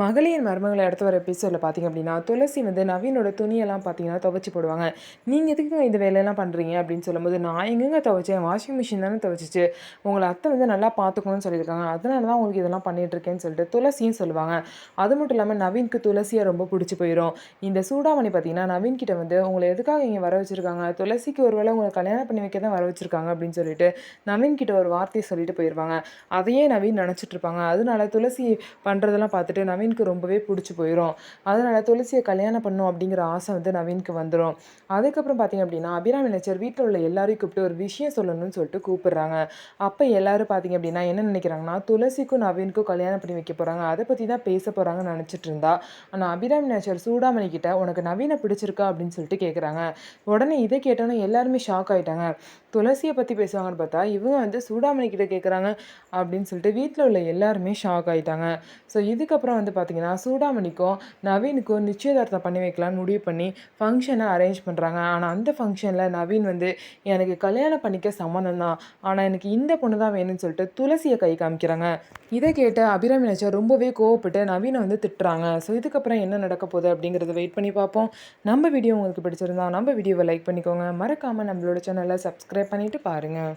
மகளிர் மருமகளை அடுத்து வர எபிசோடில் பார்த்தீங்க அப்படின்னா துளசி வந்து நவீனோட துணியெல்லாம் பார்த்தீங்கன்னா துவைச்சி போடுவாங்க. நீங்கள் எதுக்குங்க இந்த வேலையெல்லாம் பண்ணுறீங்க அப்படின்னு சொல்லும்போது, நான் எங்கேங்க துவைச்சேன், வாஷிங் மிஷின் தானே துவைச்சிச்சு, உங்களை அத்தை வந்து நல்லா பார்த்துக்கணும்னு சொல்லியிருக்காங்க, அதனால தான் உங்களுக்கு இதெல்லாம் பண்ணிகிட்ருக்கேன்னு சொல்லிட்டு துளசியும் சொல்லுவாங்க. அது மட்டும் இல்லாமல் நவீனுக்கு துளசியை ரொம்ப பிடிச்சி போயிடும். இந்த சூடாமணி பார்த்தீங்கன்னா நவீன் கிட்ட வந்து உங்களை எதுக்காக இங்கே வர வச்சுருக்காங்க, துளசிக்கு ஒரு வேளை உங்களை கல்யாணம் பண்ணி வைக்க தான் வர வச்சுருக்காங்க அப்படின்னு சொல்லிட்டு நவீன் கிட்ட ஒரு வார்த்தையை சொல்லிட்டு போயிடுவாங்க. அதையே நவீன் நினச்சிட்டு இருப்பாங்க. அதனால துளசி பண்ணுறதெல்லாம் பார்த்துட்டு நவீனுக்கு ரொம்பவே பிடிச்சி போயிடும். அதனால துளசியை கல்யாணம் பண்ணணும் அப்படிங்கிற ஆசை வந்து நவீனுக்கு வந்துடும். அதுக்கப்புறம் பார்த்தீங்க அப்படின்னா அபிராமி நேச்சர் வீட்டில் உள்ள எல்லாரையும் கூப்பிட்டு ஒரு விஷயம் சொல்லணும்னு சொல்லிட்டு கூப்பிடுறாங்க. அப்போ எல்லாரும் பார்த்தீங்க அப்படின்னா என்ன நினைக்கிறாங்கன்னா, துளசிக்கும் நவீனுக்கும் கல்யாணம் பண்ணி வைக்க போகிறாங்க, அதை பற்றி தான் பேச போகிறாங்கன்னு நினச்சிட்டு இருந்தா. ஆனால் அபிராமி நேச்சர் சூடாமணி கிட்ட உனக்கு நவீனை பிடிச்சிருக்கா அப்படின்னு சொல்லிட்டு கேட்குறாங்க. உடனே இதை கேட்டோன்னே எல்லாருமே ஷாக் ஆகிட்டாங்க. துளசியை பற்றி பேசுவாங்கன்னு பார்த்தா இவங்க வந்து சூடாமணி கிட்ட கேட்குறாங்க அப்படின்னு சொல்லிட்டு வீட்டில் உள்ள எல்லாருமே ஷாக் ஆகிட்டாங்க. ஸோ இதுக்கப்புறம் வந்து பார்த்திங்கன்னா சூடாமணிக்கும் நவீனுக்கும் நிச்சயதார்த்தம் பண்ணி வைக்கலான்னு முடிவு பண்ணி ஃபங்க்ஷனை அரேஞ்ச் பண்ணுறாங்க. ஆனால் அந்த ஃபங்க்ஷனில் நவீன் வந்து எனக்கு கல்யாணம் பண்ணிக்க சம்மந்தம் தான், ஆனால் எனக்கு இந்த பொண்ணு தான் வேணும்னு சொல்லிட்டு துளசியை கை காமிக்கிறாங்க. இதை கேட்ட அபிராமி நேச்சர் ரொம்பவே கோவப்பட்டு நவீனை வந்து திட்டுறாங்க. ஸோ இதுக்கப்புறம் என்ன நடக்க போகுது அப்படிங்கிறத வெயிட் பண்ணி பார்ப்போம். நம்ம வீடியோ உங்களுக்கு பிடிச்சிருந்தா நம்ம வீடியோவை லைக் பண்ணிக்கோங்க. மறக்காமல் நம்மளோட சேனலை சப்ஸ்கிரைப் பண்ணிவிட்டு பாருங்கள்.